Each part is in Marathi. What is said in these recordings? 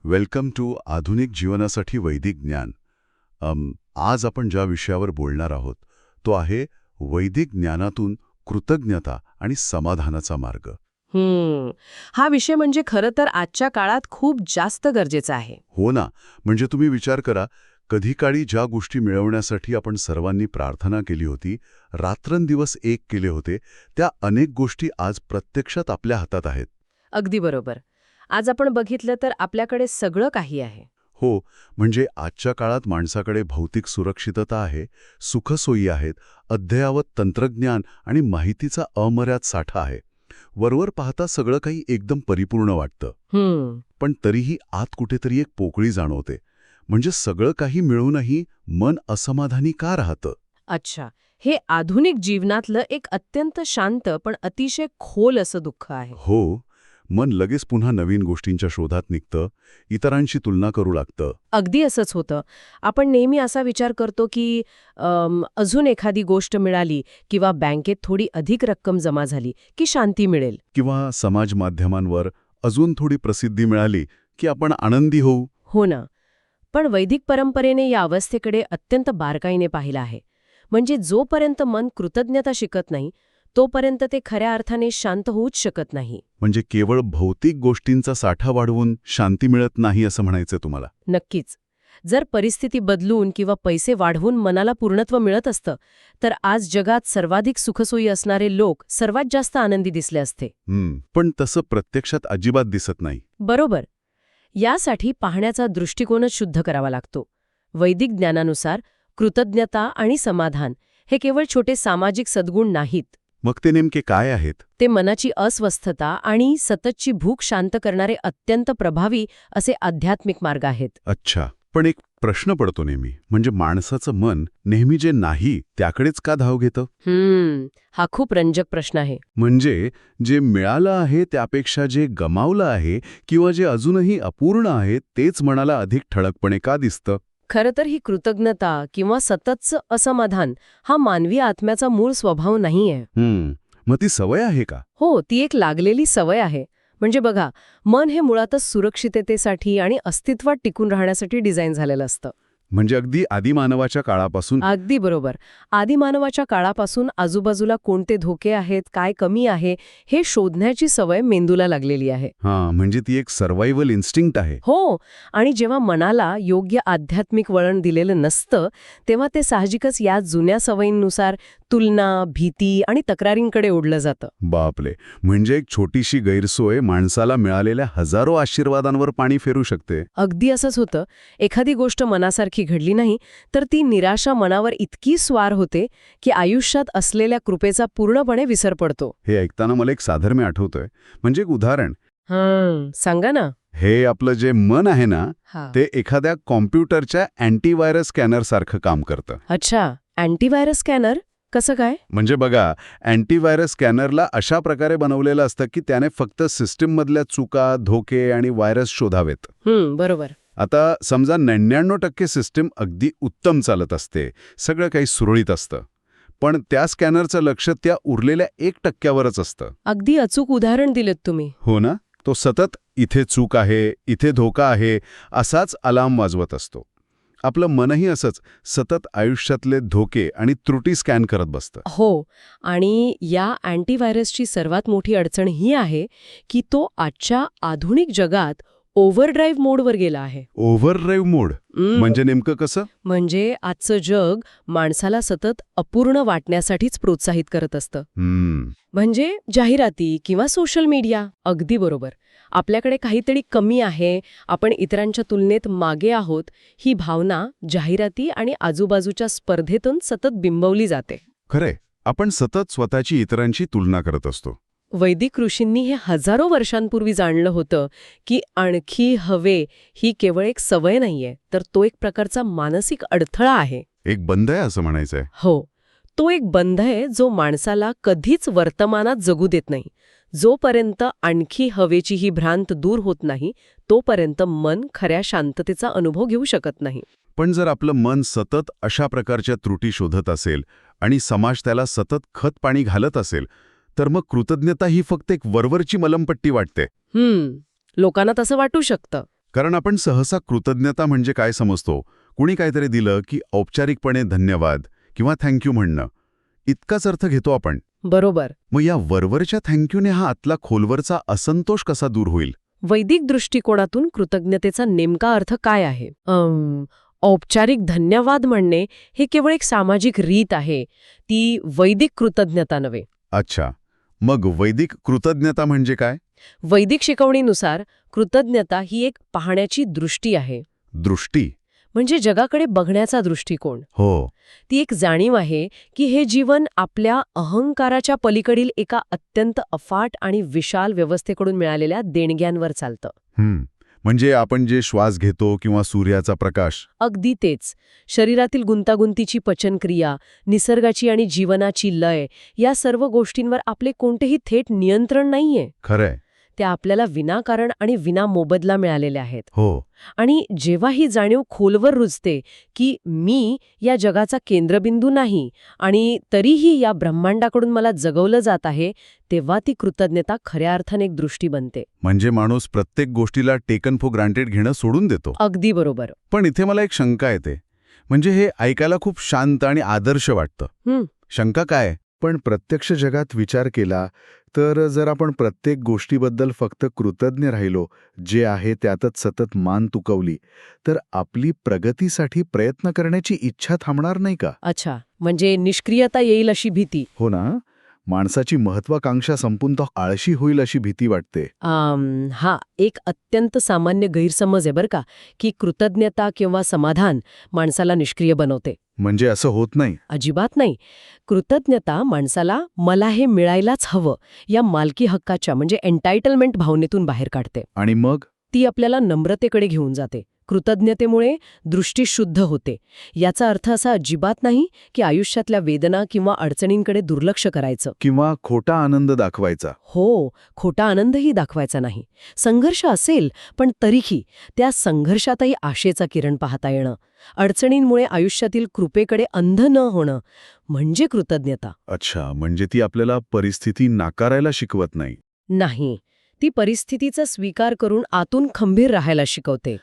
वेलकम टू आधुनिक जीवनासाठी वैदिक ज्ञान. आज आपण ज्या विषयावर बोलणार आहोत तो आहे वैदिक ज्ञानातून कृतज्ञता आणि समाधानाचा मार्ग. हा विषय म्हणजे खरं तर आजच्या काळात खूप जास्त गरजेचा आहे. हो ना, म्हणजे तुम्ही विचार करा, कधी काळी ज्या गोष्टी मिळवण्यासाठी आपण सर्वांनी प्रार्थना केली होती, रात्रंदिवस एक केले होते, त्या अनेक गोष्टी आज प्रत्यक्षात आपल्या हातात आहेत. अगदी बरोबर. आज आपण बघितलं तर आपल्याकडे सगळं काही आहे. हो, म्हणजे आजच्या काळात माणसाकडे भौतिक सुरक्षितता आहे, सुखसोयी आहेत, अद्ययावत तंत्रज्ञान आणि माहितीचा अमर्याद साठा आहे. वरवर पाहता सगळं काही एकदम परिपूर्ण वाटतं. पण तरीही आत कुठेतरी एक पोकळी जाणवते. म्हणजे सगळं काही मिळूनही मन असमाधानी का राहतं? अच्छा, हे आधुनिक जीवनातलं एक अत्यंत शांत पण अतिशय खोल असं दुःख आहे. हो, मन लगेच पुन्हा नवीन गोष्टींच्या शोधात निघतं, इतरांशी तुलना करू लागतं. अगदी असंच होतं. आपण नेहमी असा विचार करतो की अजून एखादी गोष्ट मिळाली किंवा बँकेत थोडी अधिक रक्कम जमा झाली की शांती मिळेल. किंवा समाज माध्यमांवर अजून थोडी प्रसिद्धी मिळाली की आपण आनंदी होऊ. हो ना. पण वैदिक परंपरेने या अवस्थेकडे अत्यंत बारकाईने पाहिलं आहे. म्हणजे जोपर्यंत मन कृतज्ञता शिकत नाही तोपर्यंत ते खऱ्या अर्थाने शांत होऊच शकत नाही. म्हणजे केवळ भौतिक गोष्टींचा साठा वाढवून शांती मिळत नाही असं म्हणायचं तुम्हाला? नक्कीच. जर परिस्थिती बदलून किंवा पैसे वाढवून मनाला पूर्णत्व मिळत असतं तर आज जगात सर्वाधिक सुखसोयी असणारे लोक सर्वात जास्त आनंदी दिसले असते. पण तसं प्रत्यक्षात अजिबात दिसत नाही. बरोबर. यासाठी पाहण्याचा दृष्टिकोनच शुद्ध करावा लागतो. वैदिक ज्ञानानुसार कृतज्ञता आणि समाधान हे केवळ छोटे सामाजिक सद्गुण नाहीत. मग ते नेमके काय आहेत? ते मनाची अस्वस्थता आणि सततची भूक शांत करणारे अत्यंत प्रभावी असे आध्यात्मिक मार्ग आहेत. अच्छा, पण एक प्रश्न पडतो नेहमी, म्हणजे माणसाचं मन नेहमी जे नाही त्याकडेच का धाव घेतं? हा खूप रंजक प्रश्न आहे. म्हणजे जे मिळालं आहे त्यापेक्षा जे गमावलं आहे किंवा जे अजूनही अपूर्ण आहे तेच मनाला अधिक ठळकपणे का दिसतं? खरं तर ही कृतज्ञता किंवा सततचं असमाधान हा मानवी आत्म्याचा मूळ स्वभाव नाहीये. मग ती सवय आहे का? हो, ती एक लागलेली सवय आहे. म्हणजे बघा, मन हे मुळातच सुरक्षिततेसाठी आणि अस्तित्वात टिकून राहण्यासाठी डिझाईन झालेलं असतं. म्हणजे अगदी आदिमानवाच्या काळापासून? अगदी बरोबर. आदिमानवाच्या काळापासून आजूबाजूला कोणते धोके आहेत, काय कमी आहे, हे शोधण्याची सवय मेंदूला लागलेली आहे. म्हणजे ती एक सर्व्हायव्हल इन्स्टिंक्ट आहे. हो, आणि जेव्हा मनाला योग्य आध्यात्मिक वळण दिलेलं नसतं तेव्हा ते साहजिकच या जुन्या सवयींनुसार तुलना, भीती आणि तक्रारींकडे ओढलं जातं. बापले, म्हणजे एक छोटीशी गैरसोय माणसाला मिळालेल्या हजारो आशीर्वादांवर पाणी फेरू शकते. अगदी असंच होतं. एखादी गोष्ट मनासारखी घडली नाही तर ती निराशा मनावर इतकी स्वार होते की आयुष्यात असलेल्या कृपेचा पूर्णपणे विसर पडतो. हे ऐकताना मला एक साधर्म्य आठवतंय. म्हणजे एक उदाहरण. सांगा ना. हे आपलं जे मन आहे ना, ते एखाद्या कॉम्प्युटरच्या अँटीव्हायरस स्कॅनर सारखं काम करतं. अच्छा, अँटीव्हायरस स्कॅनर कसं काय? म्हणजे बघा, अँटीव्हायरस स्कॅनरला अशा प्रकारे बनवलेलं असतं की त्याने फक्त सिस्टीममधल्या चुका, धोके आणि व्हायरस शोधावेत. बरोबर. आता समजा 99% सिस्टीम अगदी उत्तम चालत असते, सगळं काही सुरळीत असतं, पण त्या स्कॅनरचं लक्ष त्या उरलेल्या 1%वरच असतं. अगदी अचूक उदाहरण दिलेत तुम्ही. हो ना? तो सतत इथे चूक आहे, इथे धोका आहे असाच अलार्म वाजवत असतो. आपलं मनही असंच सतत आयुष्यातले धोके आणि त्रुटी स्कॅन करत बसतं. हो, आणि या अँटीव्हायरसची सर्वात मोठी अडचण ही आहे की तो आजच्या आधुनिक जगात ओव्हरड्राईव्ह मोडवर गेला आहे. ओव्हरड्राईव्ह मोड म्हणजे नेमकं कसं? म्हणजे आजचं जग माणसाला सतत अपूर्ण वाटण्यासाठीच प्रोत्साहित करत असतं. म्हणजे जाहिराती किंवा सोशल मीडिया. अगदी बरोबर. आपल्याकडे काहीतरी कमी आहे, आपण इतरांच्या तुलनेत मागे आहोत, ही भावना जाहिराती आणि आजूबाजूच्या स्पर्धेतून सतत बिंबवली जाते. खरंय, आपण सतत स्वतःची इतरांशी तुलना करत असतो. वैदिक ऋषींनी हे हजारो वर्षांपूर्वी जाणलं होतं की आणखी हवे ही केवळ एक सवय नाहीये, तर तो एक प्रकारचा मानसिक अडथळा आहे. एक बंध आहे असं म्हणायचंय? हो, तो एक बंध आहे जो माणसाला कधीच वर्तमानात जगू देत नाही. जोपर्यंत आणखी हवेची ही भ्रांत दूर होत नाही तोपर्यंत मन खऱ्या शांततेचा अनुभव घेऊ शकत नाही. पण जर आपलं मन सतत अशा प्रकारच्या त्रुटी शोधत असेल आणि समाज त्याला सतत खत पाणी घालत असेल तर मग कृतज्ञता ही फक्त एक वरवरची मलमपट्टी वाटते. लोकांना तसं वाटू शकतं. कारण आपण सहसा कृतज्ञता म्हणजे काय समजतो, कुणी काहीतरी दिलं की औपचारिकपणे धन्यवाद किंवा थँक्यू म्हणणं, इतकाच अर्थ घेतो आपण. बरोबर. मग या वरवरच्या थँक्यूने हा आतला खोलवरचा असंतोष कसा दूर होईल? वैदिक दृष्टिकोनातून कृतज्ञतेचा नेमका अर्थ काय आहे? औपचारिक धन्यवाद म्हणणे हे केवळ एक सामाजिक रीत आहे, ती वैदिक कृतज्ञता नव्हे. अच्छा, मग वैदिक कृतज्ञता म्हणजे काय? वैदिक शिकवणीनुसार कृतज्ञता ही एक पाहण्याची दृष्टी आहे. दृष्टी? म्हणजे जगाकडे बघण्याचा दृष्टिकोन. हो. ती एक जाणीव आहे की हे जीवन आपल्या अहंकाराच्या पलीकडील एका अत्यंत अफाट आणि विशाल व्यवस्थेकडून मिळालेल्या देणग्यांवर चालतं. म्हणजे आपण जे श्वास घेतो किंवा सूर्याचा प्रकाश. अगदी तेच. शरीरातील गुंतागुंतीची पचनक्रिया, निसर्गाची आणि जीवनाची लय, या सर्व गोष्टींवर आपले कोणतेही थेट नियंत्रण नाहीये. खरंय. त्या आपल्याला विनाकारण आणि विना मोबदला मिळालेल्या आहेत. हो. आणि जेव्हा ही जाणीव खोलवर रुजते की मी या जगाचा केंद्रबिंदू नाही आणि तरीही या ब्रह्मांडाकडून मला जगवलं जात आहे, तेव्हा ती कृतज्ञता खऱ्या अर्थाने एक दृष्टी बनते. म्हणजे माणूस प्रत्येक गोष्टीला टेकन फॉर ग्रांटेड घेणं सोडून देतो. अगदी बरोबर. पण इथे मला एक शंका येते. म्हणजे हे ऐकायला खूप शांत आणि आदर्श वाटतं. शंका काय? पण प्रत्यक्ष जगात विचार केला तर जर आपण प्रत्येक गोष्टीबद्दल फक्त कृतज्ञ राहिलो, जे आहे त्यातच सतत मान तुकवली, तर आपली प्रगतीसाठी प्रयत्न करण्याची इच्छा थांबणार नाही का? अच्छा, म्हणजे निष्क्रियता येईल अशी भीती. हो ना. माणसाची महत्वाकांक्षा संपून तो आळशी होईल अशी भीती वाटते. हा एक अत्यंत सामान्य गैरसमज आहे बरं का, की कृतज्ञता किंवा समाधान माणसाला निष्क्रिय बनवते. म्हणजे असं होत नाही? अजिबात नाही. कृतज्ञता माणसाला मला हे मिळायलाच हवं या मालकी हक्काच्या म्हणजे एन्टायटलमेंट भावनेतून बाहेर काढते. आणि मग ती आपल्याला नम्रतेकडे घेऊन जाते. कृतज्ञतेमुळे दृष्टी शुद्ध होते. याचा अर्थ असा अजिबात नाही की आयुष्यातल्या वेदना किंवा अडचणींकडे दुर्लक्ष करायचं किंवा खोटा आनंद दाखवायचा. हो, खोटा आनंदही दाखवायचा नाही. संघर्ष असेल, पण तरीही त्या संघर्षातही आशेचा किरण पाहता येणं, अडचणींमुळे आयुष्यातील कृपेकडे अंध न होणं म्हणजे कृतज्ञता. अच्छा, म्हणजे ती आपल्याला परिस्थिती नाकारायला शिकवत नाही. नाही, ती परिस्थितीचा स्वीकार करून आतून खंबीर राहायला शिकवते.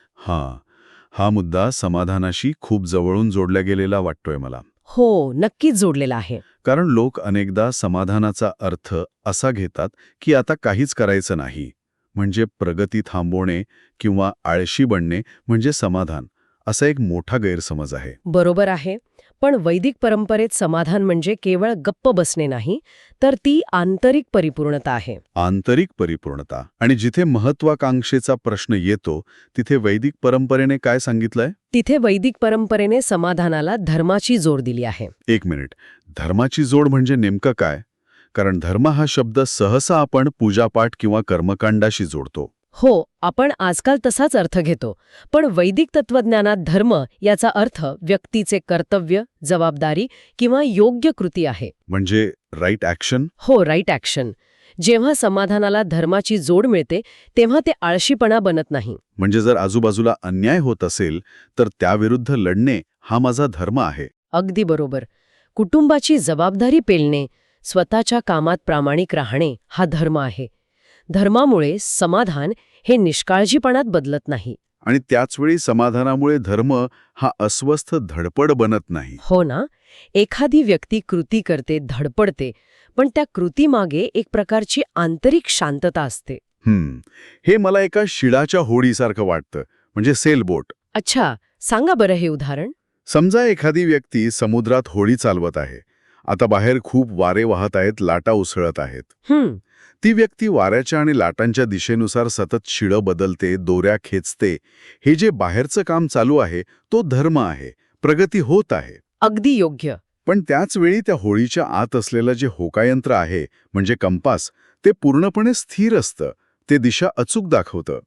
हा मुद्दा समाधानाशी खूप जवळून जोडला गेलेला वाटतोय मला. हो, नक्कीच जोडलेला आहे. कारण लोक अनेकदा समाधानाचा अर्थ असा घेतात की आता काहीच करायचं नाही, म्हणजे प्रगती थांबवणे किंवा आळशी बनणे म्हणजे समाधान, असा एक मोठा गैरसमज आहे. बरोबर आहे. पण वैदिक परंपरेत समाधान म्हणजे केवळ गप्प बसणे नाही, तर ती आंतरिक परिपूर्णता आहे. आंतरिक परिपूर्णता. आणि जिथे महत्वाकांक्षेचा प्रश्न येतो तिथे वैदिक परंपरेने काय सांगितलंय? तिथे वैदिक परंपरेने समाधानाला धर्माची जोड दिली आहे. एक मिनिट, धर्माची जोड म्हणजे नेमकं काय? कारण धर्म हा शब्द सहसा आपण पूजापाठ किंवा कर्मकांडाशी जोडतो. हो, आपण आजकाल तसाच अर्थ घेतो. पण वैदिक तत्वज्ञानात धर्म याचा अर्थ व्यक्तीचे कर्तव्य, जबाबदारी किंवा योग्य कृती आहे. म्हणजे राईट ॲक्शन? हो, राईट ॲक्शन. जेव्हा समाधानाला धर्माची जोड मिळते तेव्हा ते आळशीपणा बनत नाही. म्हणजे जर आजूबाजूला अन्याय होत असेल तर त्याविरुद्ध लढणे हा माझा धर्म आहे. अगदी बरोबर. कुटुंबाची जबाबदारी पेलणे, स्वतःच्या कामात प्रामाणिक राहणे हा धर्म आहे. धर्मामुळे समाधान हे निष्काळजीपणात बदलत नाही. आणि त्याचवेळी समाधानामुळे धर्म हा अस्वस्थ धडपड बनत नाही. हो ना. एखादी व्यक्ती कृती करते, धडपडते, पण त्या कृतीमागे एक प्रकारची आंतरिक शांतता असते. हे मला एका शिळाच्या होडीसारखं वाटतं, म्हणजे सेलबोट. अच्छा, सांगा बरं हे उदाहरण. समजा एखादी व्यक्ती समुद्रात होडी चालवत आहे. आता बाहेर खूप वारे वाहत आहेत, लाटा उसळत आहेत. ती व्यक्ती वाऱ्याच्या आणि लाटांच्या दिशेनुसार सतत शिळं बदलते, दोऱ्या खेचते. हे जे बाहेरचं काम चालू आहे तो धर्म आहे, प्रगती होत आहे. अगदी योग्य. पण त्याच वेळी त्या होळीच्या आत असलेलं जे होकायंत्र आहे म्हणजे कंपास, ते पूर्णपणे स्थिर असतं. ते दिशा अचूक दाखवतं.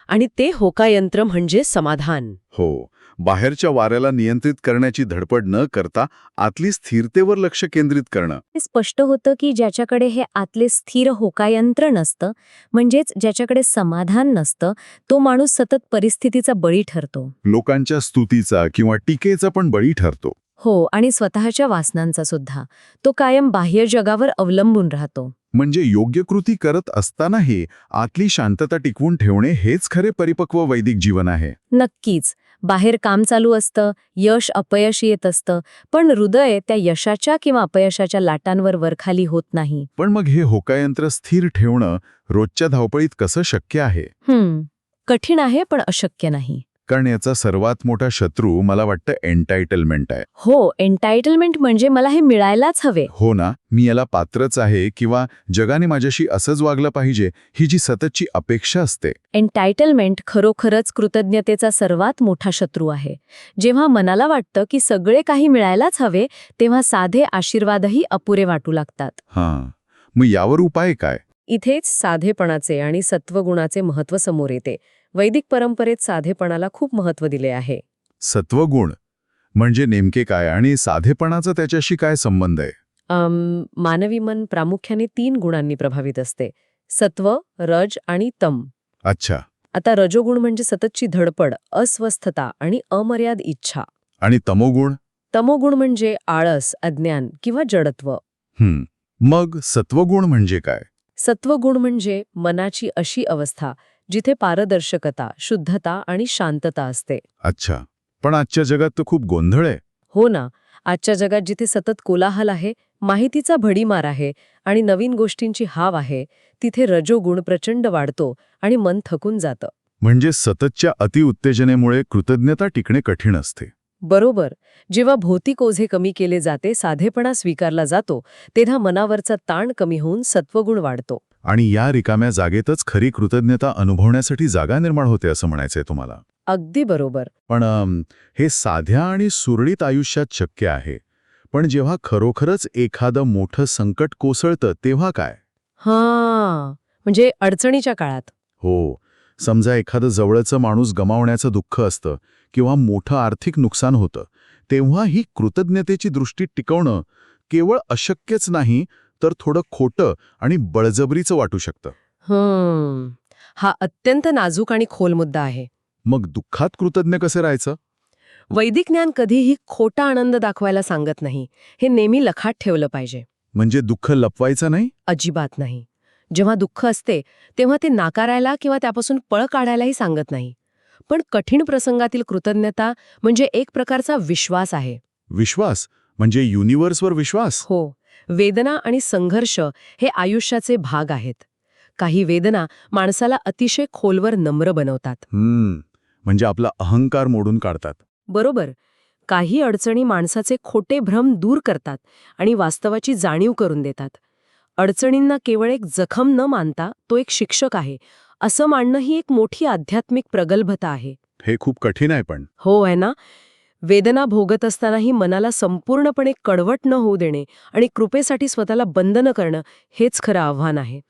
आणि ते होकायंत्र म्हणजे समाधान. हो, बाहेरच्या वाऱ्याला नियंत्रित करण्याची धडपड न करता आतली स्थिरतेवर लक्ष केंद्रित करणं. हे स्पष्ट होतं की ज्याच्याकडे हे आतले स्थिर होकायंत्र नसतं, म्हणजेच ज्याच्याकडे समाधान नसतं, तो माणूस सतत परिस्थितीचा बळी ठरतो. लोकांच्या स्तुतीचा किंवा टीकेचा पण बळी ठरतो. हो, आणि स्वतःच्या वासनांचा सुद्धा. तो कायम बाह्य जगावर अवलंबून राहतो. म्हणजे योग्य कृती करत असतानाही आतली शांतता टिकवून ठेवणे हेच खरे परिपक्व वैदिक जीवन आहे. नक्कीच. बाहेर काम चालू असतं, यश अपयश येत असतं, पण हृदय त्या यशाच्या किंवा अपयशाच्या लाटांवर वरखाली होत नाही. पण मग हे होकायंत्र स्थिर ठेवणं रोजच्या धावपळीत कसं शक्य आहे? कठीण आहे, पण अशक्य नाही. कारण याचा सर्वात मोठा शत्रू मला वाटतं एन्टायटलमेंट आहे. हो, एन्टायटलमेंट म्हणजे मला हे मिळायलाच हवे. हो ना, मी याला पात्रच आहे किंवा जगाने माझ्याशी असंच वागलं पाहिजे, ही जी सततची अपेक्षा असते. एन्टायटलमेंट खरोखरच कृतज्ञतेचा सर्वात मोठा शत्रू आहे. जेव्हा मनाला वाटतं की सगळे काही मिळायलाच हवे, तेव्हा साधे आशीर्वादही अपुरे वाटू लागतात. हां, मग यावर उपाय काय? इथेच साधेपणाचे आणि सत्वगुणाचे महत्त्व समोर येते. वैदिक परंपरेत साधेपणाला खूप महत्त्व दिले आहे. सत्वगुण म्हणजे नेमके काय आणि साधेपणाचा त्याच्याशी काय संबंध आहे? मानवी मन प्रामुख्याने 3 गुणांनी प्रभावित असते: सत्व, रज आणि तम. अच्छा. आता रजोगुण म्हणजे सततची धडपड, अस्वस्थता आणि अमर्याद इच्छा. आणि तमोगुण? तमोगुण म्हणजे आळस, अज्ञान किंवा जडत्व. मग सत्वगुण म्हणजे काय? सत्वगुण म्हणजे मनाची अशी अवस्था जिथे पारदर्शकता, शुद्धता आणि शांतता असते. अच्छा, पण आजच्या जगात तर खूप गोंधळ आहे. हो ना, आजच्या जगात जिथे सतत कोलाहल आहे, माहितीचा भडीमार आहे आणि नवीन गोष्टींची हाव आहे, तिथे रजोगुण प्रचंड वाढतो आणि मन थकून जातं. म्हणजे सततच्या अतिउत्तेजनेमुळे कृतज्ञता टिकणे कठीण असते. बरोबर. जेव्हा भौतिक ओझे कमी केले जाते, साधेपणा स्वीकारला जातो, तेव्हा मनावरचा ताण कमी होऊन सत्वगुण वाढतो. आणि या रिकाम्या जागेतच खरी कृतज्ञता अनुभवण्यासाठी जागा निर्माण होते असं म्हणायचंय तुम्हाला. अगदी बरोबर. पण हे साध्या आणि सुरळीत आयुष्यात शक्य आहे. पण जेव्हा खरोखरच एखादं मोठं संकट कोसळतं तेव्हा काय? म्हणजे अडचणीच्या काळात. हो, समजा एखादं जवळचं माणूस गमावण्याचं दुःख असतं किंवा मोठं आर्थिक नुकसान होतं, तेव्हा ही कृतज्ञतेची दृष्टी टिकवणं केवळ अशक्यच नाही, तर थोडं खोटं आणि बळजबरीचं वाटू शकतं. हा अत्यंत नाजूक आणि खोल मुद्दा आहे. मग दुःखात कृतज्ञ कसं राहायचं? वैदिक ज्ञान कधीही खोटा आनंद दाखवायला सांगत नाही. हे नेहमी लखात ठेवलं पाहिजे. म्हणजे दुःख लपवायचं नाही? अजिबात नाही. जेव्हा दुःख असते तेव्हा ते नाकारायला किंवा त्यापासून पळ काढायलाही सांगत नाही. पण कठीण प्रसंगातील कृतज्ञता म्हणजे एक प्रकारचा विश्वास आहे. विश्वास म्हणजे युनिव्हर्सवर विश्वास? हो, वेदना आणि संघर्ष हे आयुष्याचे भाग आहेत. काही वेदना माणसाला अतिशय खोलवर नम्र बनवतात. म्हणजे आपला अहंकार मोडून काढतात. बरोबर. काही अडचणी माणसाचे खोटे भ्रम दूर करतात आणि वास्तवाची जाणीव करून देतात. अडचणींना केवळ एक जखम न मानता तो एक शिक्षक आहे, असं मानणं ही एक मोठी आध्यात्मिक प्रगल्भता आहे. हे खूप कठीण आहे पण. हो आहे ना? वेदना भोगत असतानाही मनाला संपूर्णपणे कडवट न होऊ देणे आणि कृपेसाठी स्वतःला बंद न करणं हेच खरं आव्हान आहे.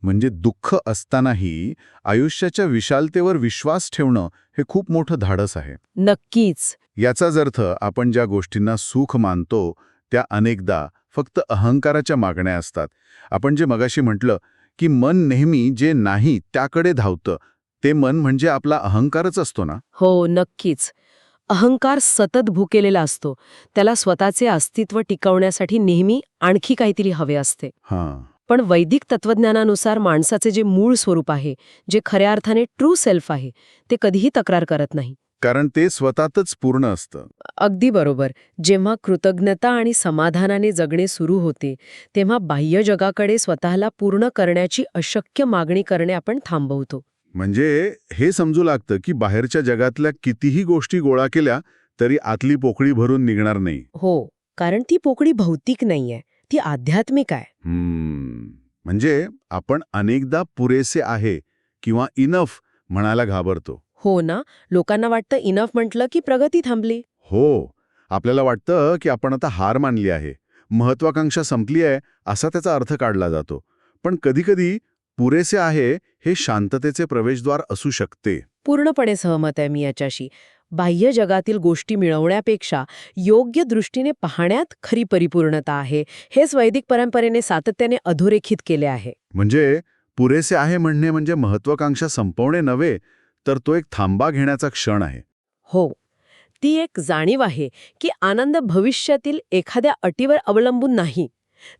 म्हणजे दुःख असतानाही आयुष्याच्या विशालतेवर विश्वास ठेवणं हे खूप मोठं धाडस आहे. नक्कीच. याचाच अर्थ आपण ज्या गोष्टींना सुख मानतो त्या अनेकदा फक्त अहंकाराच्या मागण्या असतात. आपण जे मगाशी म्हटलं की मन नेहमी जे नाही त्याकडे धावतं, ते मन म्हणजे आपला अहंकारच असतो ना? हो, नक्कीच. अहंकार सतत भुकेलेला असतो. त्याला स्वतःचे अस्तित्व टिकवण्यासाठी नेहमी आणखी काहीतरी हवे असते. पण वैदिक तत्वज्ञानानुसार माणसाचे जे मूळ स्वरूप आहे, जे खऱ्या अर्थाने ट्रू सेल्फ आहे, ते कधीही तक्रार करत नाही. कारण ते स्वतःतच पूर्ण असतं. अगदी बरोबर. जेव्हा कृतज्ञता आणि समाधानाने जगणे सुरू होते, तेव्हा बाह्य जगाकडे स्वतःला पूर्ण करण्याची अशक्य मागणी करणे आपण थांबवतो. म्हणजे हे समजू लागतं की बाहेरच्या जगातल्या कितीही गोष्टी गोळा केल्या तरी आतली पोकळी भरून निघणार नाही. हो, कारण ती पोकळी भौतिक नाहीये, ती आध्यात्मिक आहे. म्हणजे आपण अनेकदा पुरेसे आहे किंवा इनफ म्हणायला घाबरतो. हो ना, लोकांना वाटतं इनफ म्हटलं की प्रगती थांबली. हो, आपल्याला वाटतं की आपण आता हार मानली आहे, महत्वाकांक्षा संपली आहे असा त्याचा अर्थ काढला जातो. पण कधीकधी पुरेसे आहे हे शांततेचे प्रवेशद्वार असू शकते. पूर्णपणे सहमत आहे मी याच्याशी. बाह्य जगातील गोष्टी मिळवण्यापेक्षा योग्य दृष्टीने पाहण्यात खरी परिपूर्णता आहे. हेच वैदिक परंपरेने सातत्याने अधोरेखित केले आहे. म्हणजे पुरेसे आहे म्हणणे म्हणजे महत्वाकांक्षा संपवणे नव्हे, तर तो एक थांबा घेण्याचा क्षण आहे. हो, ती एक जाणीव आहे की आनंद भविष्यातील एखाद्या अटीवर अवलंबून नाही.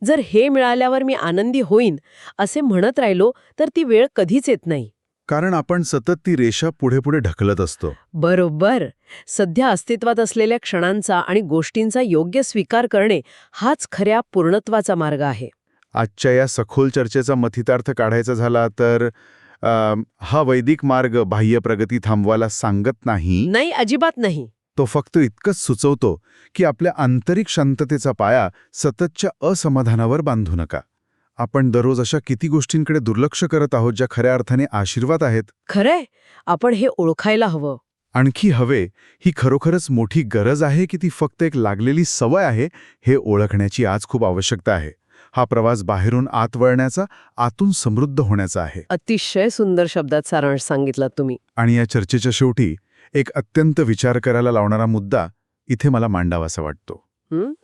जर हे मिळाल्यावर मी आनंदी होईन असे म्हणत राहिलो तर ती वेळ कधीच येत नाही. कारण आपण सतत ती रेषा पुढे पुढे ढकलत असतो. बरोबर. सध्या अस्तित्वात असलेल्या क्षणांचा आणि गोष्टींचा योग्य स्वीकार करणे हाच खऱ्या पूर्णत्वाचा मार्ग आहे. आजच्या या सखोल चर्चेचा मथितार्थ काढायचा झाला तर हा वैदिक मार्ग बाह्य प्रगती थांबवायला सांगत नाही. नाही, अजिबात नाही. तो फक्त इतकंच सुचवतो की आपल्या आंतरिक शांततेचा पाया सततच्या असमाधानावर बांधू नका. आपण दररोज अशा किती गोष्टींकडे दुर्लक्ष करत आहोत ज्या खऱ्या अर्थाने आशीर्वाद आहेत. खरंय, आपण हे ओळखायला हवं. आणखी हवे, ही खरोखरच मोठी गरज आहे की ती फक्त एक लागलेली सवय आहे, हे ओळखण्याची आज खूप आवश्यकता आहे. हा प्रवास बाहेरून आत वळण्याचा, आतून समृद्ध होण्याचा आहे. अतिशय सुंदर शब्दात सारांश सांगितलं तुम्ही. आणि या चर्चेच्या शेवटी एक अत्यंत विचार करायला लावणारा मुद्दा इथे मला मांडावासा वाटतो.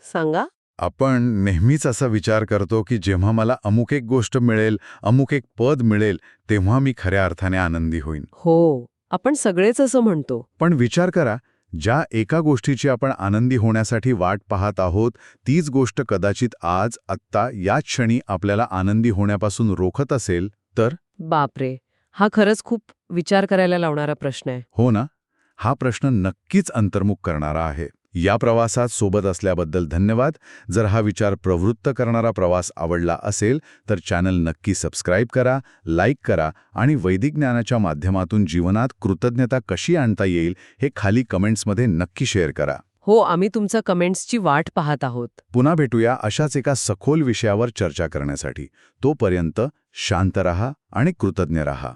सांगा. आपण नेहमीच असा विचार करतो की जेव्हा मला अमुक एक गोष्ट मिळेल, अमुक एक पद मिळेल, तेव्हा मी खऱ्या अर्थाने आनंदी होईन. हो, आपण सगळेच असं म्हणतो. पण विचार करा, ज्या एका गोष्टीची आपण आनंदी होण्यासाठी वाट पाहत आहोत, तीच गोष्ट कदाचित आज, आत्ता, याच क्षणी आपल्याला आनंदी होण्यापासून रोखत असेल तर? बापरे, हा खरंच खूप विचार करायला लावणारा प्रश्न आहे. हो ना? हा प्रश्न नक्कीच अंतर्मुख करणारा आहे. या प्रवासात सोबत असल्याबद्दल धन्यवाद. जर हा विचार प्रवृत्त करणारा प्रवास आवडला असेल तर चॅनल नक्की सबस्क्राईब करा, लाईक करा आणि वैदिक ज्ञानाच्या माध्यमातून जीवनात कृतज्ञता कशी आणता येईल हे खाली कमेंट्समध्ये नक्की शेअर करा. हो, आम्ही तुमच्या कमेंट्सची वाट पाहत आहोत. पुन्हा भेटूया अशाच एका सखोल विषयावर चर्चा करण्यासाठी. तोपर्यंत शांत रहा आणि कृतज्ञ रहा.